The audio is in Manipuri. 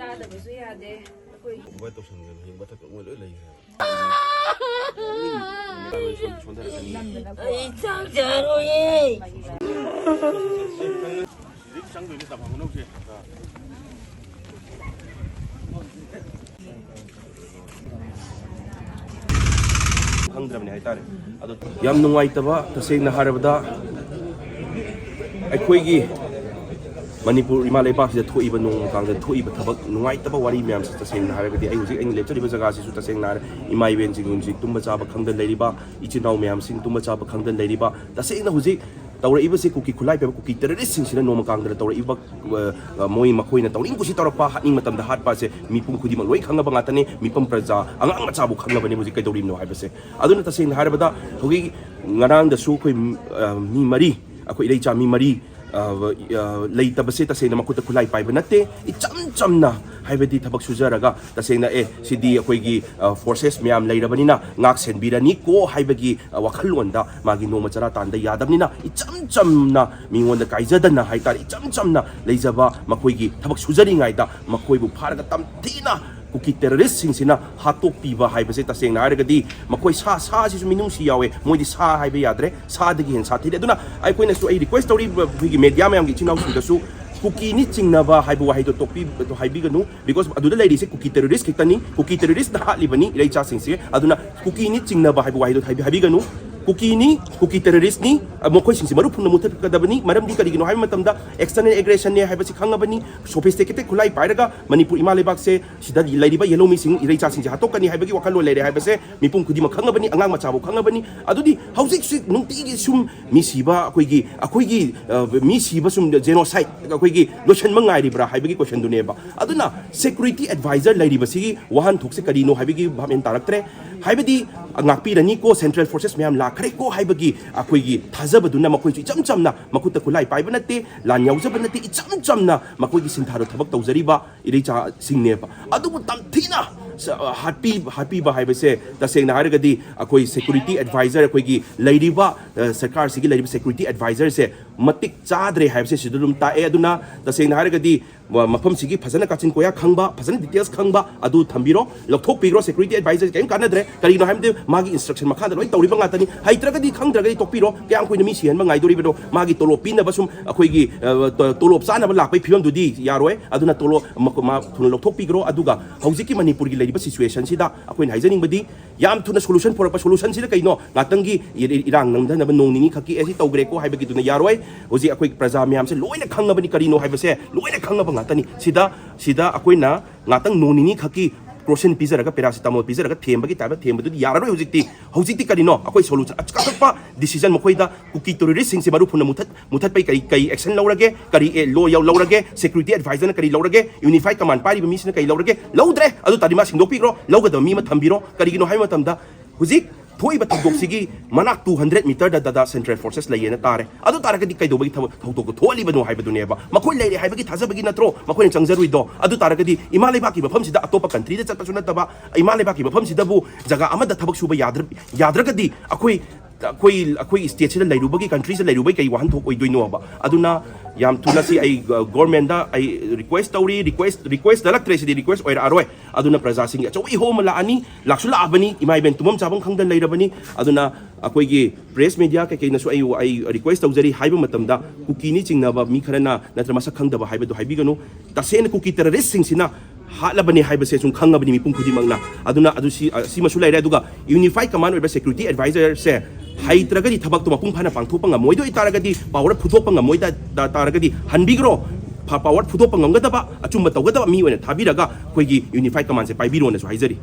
ꯆꯥꯗꯕꯁꯨ ꯌꯥꯗꯦ ꯑꯩꯈꯣꯏ ꯋꯦꯠ ꯇꯧꯁꯟꯒꯅꯨ ꯍꯤꯡꯕ ꯊꯛꯄ ꯃꯣꯏ ꯂꯣꯏ ꯂꯩꯈ꯭ꯔꯦ ꯑꯩ ꯆꯥꯛ ꯆꯥꯔꯣꯏꯌꯦ ꯆꯪꯗꯣꯏꯅꯦ ꯇꯝꯍꯧꯅꯧꯁꯦ ꯈꯪꯗ꯭ꯔꯕꯅꯦ ꯍꯥꯏꯇꯥꯔꯦ ꯑꯗꯣ ꯌꯥꯝ ꯅꯨꯡꯉꯥꯏꯇꯕ ꯇꯁꯦꯡꯅ ꯍꯥꯏꯔꯕꯗ ꯑꯩꯈꯣꯏꯒꯤ ꯃꯅꯤꯄꯨꯔ ꯏꯃꯥ ꯂꯩꯕꯥꯛꯁꯤꯗ ꯊꯣꯛꯏꯕ ꯅꯣꯡꯃꯀꯥꯡꯗ ꯊꯣꯛꯏꯕ ꯊꯕꯛ ꯅꯨꯡꯉꯥꯏꯇꯕ ꯋꯥꯔꯤ ꯃꯌꯥꯝꯁꯤ ꯇꯁꯦꯡꯅ ꯍꯥꯏꯔꯒꯗꯤ ꯑꯩ ꯍꯧꯖꯤꯛ ꯑꯩꯅ ꯂꯦꯞꯆꯔꯤꯕ ꯖꯒꯥꯁꯤꯁꯨ ꯇꯁꯦꯡꯅ ꯍꯥꯏꯔ ꯏꯃꯥ ꯏꯕꯦꯟꯁꯤꯡ ꯍꯧꯖꯤꯛ ꯇꯨꯝꯕ ꯆꯥꯕ ꯈꯪꯗꯅ ꯂꯩꯔꯤꯕ ꯏꯆꯤꯟ ꯏꯅꯥꯎ ꯃꯌꯥꯝꯁꯤꯡ ꯇꯨꯝꯕ ꯆꯥꯕ ꯈꯪꯗꯅ ꯂꯩꯔꯤꯕ ꯇꯁꯦꯡꯅ ꯍꯧꯖꯤꯛ ꯇꯧꯔꯛꯏꯕꯁꯤ ꯀꯨꯀꯤ ꯈꯨꯠꯂꯥꯏ ꯄꯥꯏꯕ ꯀꯨꯀꯤ ꯇꯦꯔꯣꯔꯤꯁꯁꯤꯡꯁꯤꯅ ꯅꯣꯡꯃꯀꯥꯡꯗ ꯇꯧꯔꯛꯏꯕ ꯃꯈꯣꯏꯅ ꯇꯧꯅꯤꯡ ꯀꯨꯁꯤ ꯇꯧꯔꯛꯄ ꯍꯥꯠꯅꯤꯡ ꯃꯇꯝꯗ ꯍꯥꯠꯄ ꯑꯁꯦ ꯃꯤꯄꯨꯝ ꯈꯨꯗꯤꯡꯃꯛ ꯂꯣꯏ ꯈꯪꯉꯕ ꯉꯥꯛꯇꯅꯤ ꯃꯤꯄꯨꯝ ꯄ꯭ꯔꯖꯥ ꯑꯉꯥꯡ ꯃꯆꯥꯕꯨ ꯈꯪꯉꯕꯅꯤ ꯍꯧꯖꯤꯛ ꯀꯩꯗꯧꯔꯤꯕꯅꯣ ꯍꯥꯏꯕꯁꯦ ꯑꯗꯨꯅ ꯇꯁꯦꯡꯅ ꯍꯥꯏꯔꯕꯗ ꯍꯧꯖꯤꯛ ꯉꯔꯥꯡꯗꯁꯨ ꯑꯩꯈꯣꯏ ꯃꯤ ꯃꯔꯤ ꯑꯩꯈꯣꯏ ꯏꯔꯩꯆꯥ ꯃꯤ ꯃꯔꯤ ꯂꯩꯇꯕꯁꯦ ꯇꯁꯦꯡꯅ ꯃꯈꯨꯠꯇ ꯈꯨꯠꯂꯥꯏ ꯄꯥꯏꯕ ꯅꯠꯇꯦ ꯏꯆꯝ ꯆꯝꯅ ꯍꯥꯏꯕꯗꯤ ꯊꯕꯛ ꯁꯨꯖꯔꯒ ꯇꯁꯦꯡꯅ ꯁꯤꯗꯤ ꯑꯩꯈꯣꯏꯒꯤ ꯐꯣꯔꯁꯦꯁ ꯃꯌꯥꯝ ꯂꯩꯔꯕꯅꯤ나 ꯉꯥꯛ ꯁꯦꯟꯕꯤꯔꯅꯤꯀꯣ ꯍꯥꯏꯕꯒꯤ ꯋꯥꯈꯜꯂꯣꯟꯗ ꯃꯥꯒꯤ ꯅꯣꯡꯃ ꯆꯔꯥ ꯇꯥꯟꯗ ꯌꯥꯗꯕꯅꯤꯅ ꯏꯆꯝ ꯆꯝꯅ ꯃꯤꯉꯣꯟꯗ ꯀꯥꯏꯖꯗꯅ ꯍꯥꯏꯇꯥꯔꯦ ꯏꯆꯝ ꯆꯝꯅ ꯂꯩꯖꯕ ꯃꯈꯣꯏꯒꯤ ꯊꯕꯛ ꯁꯨꯖꯔꯤꯉꯩꯗ ꯃꯈꯣꯏꯕꯨ ꯐꯥꯔꯒ ꯇꯝꯊꯤꯅ kuki terrorist-sꯤꯡꯁꯤꯅ ꯍꯥꯠꯇꯣꯛꯄꯤꯕ ꯍꯥꯏꯕꯁꯦ ꯇꯁꯦꯡꯅ ꯍꯥꯏꯔꯒꯗꯤ ꯃꯈꯣꯏ ꯁꯥꯁꯤꯁꯨ ꯃꯤꯅꯨꯡꯁꯤ ꯌꯥꯎꯋꯦ ꯃꯣꯏꯗꯤ ꯁꯥ ꯍꯥꯏꯕ ꯌꯥꯗ꯭ꯔꯦ ꯁꯥꯗꯒꯤ ꯍꯦꯟꯅ ꯁꯥꯊꯤꯔꯦ ꯑꯗꯨꯅ ꯑꯩꯈꯣꯏꯅꯁꯨ ꯑꯩ ꯔꯤꯀ꯭ꯋꯦꯁ ꯇꯧꯔꯤꯕ ꯑꯩꯈꯣꯏꯒꯤ ꯃꯦꯗꯤꯌꯥ ꯃꯌꯥꯝꯒꯤ ꯏꯆꯤꯟ ꯏꯅꯥꯎꯁꯤꯡꯗꯁꯨ kuki-ni ꯆꯤꯡꯅꯕ ꯍꯥꯏꯕ ꯋꯥꯍꯩꯗꯣ ꯍꯥꯏꯕꯤꯒꯅꯨ ꯕꯤꯀꯣꯖ ꯑꯗꯨꯗ ꯂꯩꯔꯤꯁꯦ kuki terrorist ꯈꯛꯇꯅꯤ kuki terrorist ꯅ ꯍꯥꯠꯂꯤꯕꯅꯤ ꯏꯔꯩꯆꯥꯁꯤꯡꯁꯦ ꯑꯗꯨꯅ kuki-ni ꯆꯤꯡꯅꯕ ꯍꯥꯏꯕ ꯋꯥꯍꯩꯗꯣ ꯍꯥꯏꯕꯤꯒꯅꯨ kuki terrorist ni ꯃꯈꯣꯏꯁꯤꯡꯁꯤ ꯃꯔꯨ ꯐꯨꯟꯅ ꯃꯨꯊꯠꯀꯗꯕꯅꯤ ꯃꯔꯝꯗꯤ ꯀꯔꯤꯒꯤꯅꯣ ꯍꯥꯏꯕ ꯃꯇꯝꯗ external aggression ꯅꯦ ꯍꯥꯏꯕꯁꯤ ꯈꯪꯉꯕꯅꯤ sophisticated ꯈꯨꯠꯂꯥꯏ ꯄꯥꯏꯔꯒ ꯃꯅꯤꯄꯨꯔ ꯏꯃꯥ ꯂꯩꯕꯥꯛꯁꯦ ꯁꯤꯗ ꯂꯩꯔꯤꯕ ꯌꯦꯜꯂꯧꯃꯤꯁꯤꯡ ꯏꯔꯩꯆꯥꯁꯤꯡꯁꯦ ꯍꯥꯠꯇꯣꯛꯀꯅꯤ ꯍꯥꯏꯕꯒꯤ ꯋꯥꯈꯜꯂꯣꯟ ꯂꯩꯔꯦ ꯍꯥꯏꯕꯁꯦ ꯃꯤꯄꯨꯝ ꯈꯨꯗꯤꯡꯃꯛ ꯈꯪꯉꯕꯅꯤ ꯑꯉꯥꯡ ꯃꯆꯥꯕꯨ ꯈꯪꯉꯕꯅꯤ ꯑꯗꯨꯗꯤ ꯍꯧꯖꯤꯛ ꯅꯨꯡꯇꯤꯒꯤ ꯁꯨꯝ ꯃꯤ ꯁꯤꯕ ꯑꯩꯈꯣꯏꯒꯤ ꯃꯤ ꯁꯤꯕ ꯁꯨꯝ ꯖꯦꯅꯣꯁꯥꯏꯠ ꯑꯩꯈꯣꯏꯒꯤ ꯂꯣꯏꯁꯟꯕ ꯉꯥꯏꯔꯤꯕ꯭ꯔꯥ ꯍꯥꯏꯕꯒꯤ ꯀꯣꯏꯁꯟꯗꯨꯅꯦꯕ ꯑꯗꯨꯅ ꯁꯦꯀ꯭ꯌꯨꯔꯤꯇꯤ ꯑꯦꯗꯚꯥꯏꯖꯔ ꯂꯩꯔꯤꯕꯁꯤꯒꯤ ꯋꯥꯍꯟꯊꯣꯛꯁꯦ ꯀꯔꯤꯅꯣ ꯍꯥꯏꯕꯒꯤ ꯚꯥꯞꯃꯦꯟ ꯇꯥꯔꯛꯇ꯭ꯔꯦ ꯍꯥꯏꯕꯗꯤ ꯉꯥꯛꯄꯤꯔꯅꯤꯀꯣ ꯁꯦꯟꯇ꯭ꯔꯦꯜ ꯐꯣꯔꯁꯦꯁ ꯃꯌꯥꯝ ꯂꯥꯛꯈ꯭ꯔꯦꯀꯣ ꯍꯥꯏꯕꯒꯤ ꯑꯩꯈꯣꯏꯒꯤ ꯊꯥꯖꯕꯗꯨꯅ ꯃꯈꯣꯏꯁꯨ ꯏꯆꯝ ꯆꯝꯅ ꯃꯈꯨꯠꯇ ꯈꯨꯠꯂꯥꯏ ꯄꯥꯏꯕ ꯅꯠꯇꯦ ꯂꯥꯟ ꯌꯥꯎꯖꯕ ꯅꯠꯇꯦ ꯏꯆꯝ ꯆꯝꯅ ꯃꯈꯣꯏꯒꯤ ꯁꯤꯟꯊꯥꯗ ꯊꯕꯛ ꯇꯧꯖꯔꯤꯕ ꯏꯔꯩꯆꯥꯁꯤꯡꯅꯦꯕ ꯑꯗꯨꯕꯨ ꯇꯝꯊꯤꯅ ꯍꯥꯠꯄꯤꯕ ꯍꯥꯏꯕꯁꯦ ꯇꯁꯦꯡꯅ ꯍꯥꯏꯔꯒꯗꯤ ꯑꯩꯈꯣꯏ ꯁꯦꯀ꯭ꯌꯨꯔꯤꯇꯤ ꯑꯦꯗꯚꯥꯏꯖꯔ ꯑꯩꯈꯣꯏꯒꯤ ꯂꯩꯔꯤꯕ ꯁꯔꯀꯥꯔꯁꯤꯒꯤ ꯂꯩꯔꯤꯕ ꯁꯦꯀ꯭ꯌꯨꯔꯤꯇꯤ ꯑꯦꯗꯚꯥꯏꯖꯔꯁꯦ ꯃꯇꯤꯛ ꯆꯥꯗ꯭ꯔꯦ ꯍꯥꯏꯕꯁꯦ ꯁꯤꯗ ꯑꯗꯨꯝ ꯇꯥꯛꯑꯦ ꯑꯗꯨꯅ ꯇꯁꯦꯡꯅ ꯍꯥꯏꯔꯒꯗꯤ ꯃꯐꯝꯁꯤꯒꯤ ꯐꯖꯅ ꯀꯥꯆꯤꯟ ꯀꯣꯌꯥ ꯈꯪꯕ ꯐꯖꯅ ꯗꯤꯇꯦꯜꯁ ꯈꯪꯕ ꯑꯗꯨ ꯊꯝꯕꯤꯔꯣ ꯂꯧꯊꯣꯛꯄꯤꯈ꯭ꯔꯣ ꯁꯦꯀ꯭ꯌꯨꯔꯤꯇꯤ ꯑꯦꯗꯚꯥꯏꯖꯔ ꯀꯔꯤꯝ ꯀꯥꯟꯅꯗ꯭ꯔꯦ ꯀꯔꯤꯒꯤꯅꯣ ꯍꯥꯏꯕꯗꯤ ꯃꯥꯒꯤ ꯏꯟꯁꯇ꯭ꯔꯛꯁꯟ ꯃꯈꯥꯗ ꯂꯣꯏ ꯇꯧꯔꯤꯕ ꯉꯥꯛꯇꯅꯤ ꯍꯩꯇ꯭ꯔꯒꯗꯤ ꯈꯪꯗ꯭ꯔꯒꯗꯤ ꯇꯣꯛꯄꯤꯔꯣ ꯀꯌꯥꯝ ꯀꯨꯏꯅ ꯃꯤ ꯁꯤꯍꯟꯕ ꯉꯥꯏꯗꯣꯔꯤꯕꯅꯣ ꯃꯥꯒꯤ ꯇꯣꯂꯣꯞ ꯄꯤꯅꯕ ꯁꯨꯝ ꯑꯩꯈꯣꯏꯒꯤ ꯇꯣꯂꯣꯞ ꯆꯥꯅꯕ ꯂꯥꯛꯄꯒꯤ ꯐꯤꯕꯝꯗꯨꯗꯤ ꯌꯥꯔꯣꯏ ꯑꯗꯨꯅ ꯇꯣꯂꯣꯞ ꯊꯨꯅ ꯂꯧꯊꯣꯛꯄꯤꯈ꯭ꯔꯣ ꯑꯗꯨꯒ ꯍꯧꯖꯤꯛꯀꯤ ꯃꯅꯤꯄꯨꯔꯒꯤ ꯂꯩꯔꯤꯕ ꯁꯤꯆꯨꯋꯦꯁꯟꯁꯤꯗ ꯑꯩꯈꯣꯏꯅ ꯍꯥꯏꯖꯅꯤꯡꯕꯗꯤ ꯌꯥꯝ ꯊꯨꯅ ꯁꯣꯂꯨꯁꯟ ꯄꯨꯔꯛꯄ ꯁꯣꯂꯨꯁꯟꯁꯤꯗ ꯀꯩꯅꯣ ꯉꯥꯛꯇꯪꯒꯤ ꯏꯔꯥꯡ ꯅꯪꯗꯅꯕ ꯅꯣꯡ ꯅꯤꯅꯤ ꯈꯛꯀꯤ ꯑꯁꯤ ꯇꯧꯈ꯭ꯔꯦꯀꯣ ꯍꯥꯏꯕꯒꯤꯗꯨꯅ ꯌꯥꯔꯣꯏ ꯍꯧꯖꯤꯛ ꯑꯩꯈꯣꯏ ꯄ꯭ꯔꯖꯥ ꯃꯌꯥꯝꯁꯦ ꯂꯣꯏꯅ ꯈꯪꯉꯕꯅꯤ ꯀꯔꯤꯅꯣ ꯍꯥꯏꯕꯁꯦ ꯂꯣꯏꯅ ꯈꯪꯉꯕ ꯉꯥꯛꯇꯅꯤ ꯁꯤꯗ ꯑꯩꯈꯣꯏꯅ ꯉꯥꯛꯇꯪ ꯅꯣꯡ ꯅꯤꯅꯤ ꯈꯛꯀꯤ ꯀ꯭ꯔꯣꯁꯤꯟ ꯄꯤꯖꯔꯒ ꯄꯦꯔꯥꯁꯤꯇꯥꯃꯣꯜ ꯄꯤꯖꯔꯒ ꯊꯦꯝꯕꯒꯤ ꯇꯥꯏꯞꯇ ꯊꯦꯝꯕꯗꯨꯗꯤ ꯌꯥꯔꯔꯣꯏ ꯍꯧꯖꯤꯛꯇꯤ ꯀꯔꯤꯅꯣ ꯑꯩꯈꯣꯏ ꯁꯣꯂꯨꯁꯟ ꯑꯀꯛꯅꯕ ꯗꯤꯁꯤꯖꯟ ꯃꯈꯣꯏꯗ kuki terrorist-ꯁꯤꯡꯁꯦ ꯃꯔꯨ ꯐꯨꯟꯅ ꯃꯨꯊꯠꯄꯩ ꯀꯔꯤ ꯑꯦꯛꯁꯟ ꯂꯧꯔꯒꯦ ꯀꯔꯤ ꯂꯣ ꯂꯧꯔꯒꯦ ꯁꯦꯀ꯭ꯌꯨꯔꯤꯇꯤ ꯑꯦꯗꯚꯥꯏꯖꯔꯅ ꯀꯔꯤ ꯂꯧꯔꯒꯦ ꯌꯨꯅꯤꯐꯥꯏꯠ ꯀꯃꯥꯟ ꯄꯥꯏꯔꯤꯕ ꯃꯤꯁꯤꯅ ꯀꯔꯤ ꯂꯧꯔꯒꯦ ꯂꯧꯗ꯭ꯔꯦ ꯑꯗꯨ ꯇꯥꯔꯗꯤ ꯃꯥ ꯁꯤꯡꯗꯣꯛꯄꯤꯈ꯭ꯔꯣ ꯂꯧꯒꯗꯕ ꯃꯤ ꯑꯃ ꯊꯝꯕꯤꯔꯣ ꯀꯔꯤꯒꯤꯅꯣ ꯍꯥꯏꯕ ꯃꯇꯝꯗ ꯍꯧꯖꯤꯛ ꯊꯣꯛꯏꯕ ꯊꯧꯗꯣꯛꯁꯤꯒꯤ ꯃꯅꯥꯛ 200 ꯃꯤꯇꯔꯗ ꯁꯦꯟꯇ꯭ꯔꯦꯜ ꯐꯣꯔꯁꯦꯁ ꯂꯩꯌꯦꯅ ꯇꯥꯔꯦ ꯑꯗꯨ ꯇꯥꯔꯒꯗꯤ ꯀꯩꯗꯧꯕꯒꯤ ꯊꯧꯗꯣꯛꯇꯣ ꯊꯣꯛꯍꯜꯂꯤꯕꯅꯣ ꯍꯥꯏꯕꯗꯨꯅꯦꯕ ꯃꯈꯣꯏ ꯂꯩꯔꯦ ꯍꯥꯏꯕꯒꯤ ꯊꯥꯖꯕꯒꯤ ꯅꯠꯇ꯭ꯔꯣ ꯃꯈꯣꯏꯅ ꯆꯪꯖꯔꯨꯏꯗꯣ ꯑꯗꯨ ꯇꯥꯔꯒꯗꯤ ꯏꯃꯥ ꯂꯩꯕꯥꯛꯀꯤ ꯃꯐꯝꯁꯤꯗ ꯑꯇꯣꯞꯄ ꯀꯟꯇ꯭ꯔꯤꯗ ꯆꯠꯄꯁꯨ ꯅꯠꯇꯕ ꯏꯃꯥ ꯂꯩꯕꯥꯛꯀꯤ ꯃꯐꯝꯁꯤꯗꯕꯨ ꯖꯒꯥ ꯑꯃꯗ ꯊꯕꯛ ꯁꯨꯕ ꯌꯥꯗ꯭ꯔꯒꯗꯤ ꯑꯩꯈꯣꯏ ꯁ꯭ꯇꯦꯠꯁꯤꯗ ꯂꯩꯔꯨꯕꯒꯤ ꯀꯟꯇ꯭ꯔꯤꯁꯤꯗ ꯂꯩꯔꯨꯕꯒꯤ ꯀꯩ ꯋꯥꯍꯟꯊꯣꯛ ꯑꯣꯏꯗꯣꯏꯅꯣꯕ ꯑꯗꯨꯅ ꯌꯥꯝ ꯊꯨꯅ ꯁꯤ ꯑꯩ ꯒꯣꯔꯃꯦꯟꯗ ꯑꯩ ꯔꯤꯀ꯭ꯋꯦꯁ ꯇꯧꯔꯤ ꯔꯤꯀ꯭ꯋꯦꯁ ꯗꯂꯛꯇ꯭ꯔꯦ ꯁꯤꯗꯤ ꯔꯤꯀ꯭ꯋꯦꯁ ꯑꯣꯏꯔꯛꯑꯔꯣꯏ ꯑꯗꯨꯅ ꯄ꯭ꯔꯖꯥꯁꯤꯡꯒꯤ ꯑꯆꯧꯕ ꯏꯍꯧ ꯑꯃ ꯂꯥꯛꯁꯨ ꯂꯥꯛꯑꯕꯅꯤ ꯏꯃꯥ ꯏꯕꯦꯟ ꯇꯨꯝꯐꯝ ꯆꯥꯐꯝ ꯈꯪꯗꯅ ꯂꯩꯔꯕꯅꯤ ꯑꯗꯨꯅ ꯑꯩꯈꯣꯏꯒꯤ ꯄ꯭ꯔꯦꯁ ꯃꯦꯗꯤꯌꯥ ꯀꯩꯀꯩꯅꯁꯨ ꯑꯩ ꯔꯤꯀ꯭ꯋꯦꯁ ꯇꯧꯖꯔꯤ ꯍꯥꯏꯕ ꯃꯇꯝꯗ kuki-ni ꯆꯤꯡꯅꯕ ꯃꯤ ꯈꯔꯅ ꯅꯠꯇ꯭ꯔꯒ ꯃꯁꯛ ꯈꯪꯗꯕ ꯍꯥꯏꯕꯗꯨ ꯍꯥꯏꯕꯤꯒꯅꯨ ꯇꯁꯦꯡꯅ kuki terrorist-ꯁꯤꯡꯁꯤꯅ ꯍꯥꯠꯂꯕꯅꯤ ꯍꯥꯏꯕꯁꯦ ꯁꯨꯝ ꯈꯪꯉꯕꯅꯤ ꯃꯤꯄꯨꯝ ꯈꯨꯗꯤꯡꯃꯛꯅ ꯑꯗꯨꯅ ꯁꯤꯃꯁꯨ ꯂꯩꯔꯦ ꯑꯗꯨꯒ ꯌꯨꯅꯤꯐꯥꯏꯠ ꯀꯃꯥꯟ ꯑꯣꯏꯕ ꯁꯦꯀ꯭ꯌꯨꯔꯤꯇꯤ ꯑꯦꯗꯚꯥꯏꯖꯔꯁꯦ ꯍꯩꯇ꯭ꯔꯒꯗꯤ ꯊꯕꯛꯇꯣ ꯃꯄꯨꯡ ꯐꯥꯅ ꯄꯥꯡꯊꯣꯛꯄ ꯉꯝꯃꯣꯏꯗꯣꯏ ꯇꯥꯔꯒꯗꯤ ꯄꯥꯋꯔ ꯐꯨꯗꯣꯛꯄ ꯉꯝꯃꯣꯏꯗ ꯇꯥꯔꯒꯗꯤ ꯍꯟꯕꯤꯈ꯭ꯔꯣ ꯄꯥꯋꯔ ꯐꯨꯗꯣꯛꯄ ꯉꯝꯒꯗꯕ ꯑꯆꯨꯝꯕ ꯇꯧꯒꯗꯕ ꯃꯤ ꯑꯣꯏꯅ ꯊꯥꯕꯤꯔꯒ ꯑꯩꯈꯣꯏꯒꯤ ꯌꯨꯅꯤꯐꯥꯏꯠ ꯀꯃꯥꯟꯁꯦ ꯄꯥꯏꯕꯤꯔꯣꯅꯁꯨ ꯍꯥꯏꯖꯔꯤ